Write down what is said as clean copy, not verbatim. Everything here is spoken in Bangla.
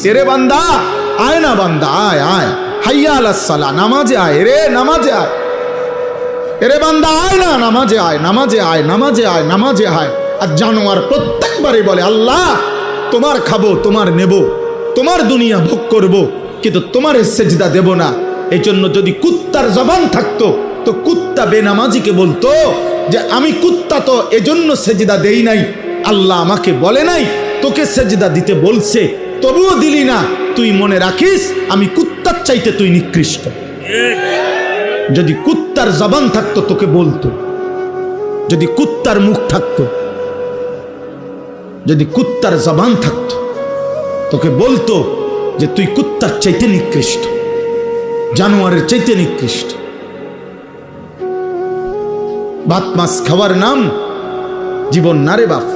এরে বান্দা আয় না, বান্দা আয় আয়, হাইয়া আলাস সালাহ, নামাজে আয় রে, নামাজে আয়। এরে বান্দা আয় না, নামাজে আয়, নামাজে আয়, নামাজে আয়, নামাজে আয়। আর জানোয়ার প্রত্যেকবারই বলে আল্লাহ তোমার খাবো, তোমার নেব, তোমার দুনিয়া ভোগ করব, কিন্তু তোমার সেজদা দেব না। এই জন্য যদি কুত্তার জবান থাকতো তো কুত্তা বেনামাজিকে বলতো যে আমি কুত্তা তো এজন্য সেজদা দেই নাই, আল্লাহ আমাকে বলে নাই তোকে সেজদা দিতে বলছে, তবুও দিলি না, তুই মনে রাখিস আমি কুত্তার চাইতে তুই নিকৃষ্ট। যদি কুত্তার জবান থাকতো তোকে বলতো, যদি কুত্তার মুখ থাকতো, যদি কুত্তার জবান থাকতো তোকে বলতো যে তুই কুত্তার চাইতে নিকৃষ্ট, জানোয়ারের চাইতে নিকৃষ্ট। ভাত মাছ খাওয়ার নাম জীবন না রে বাপ।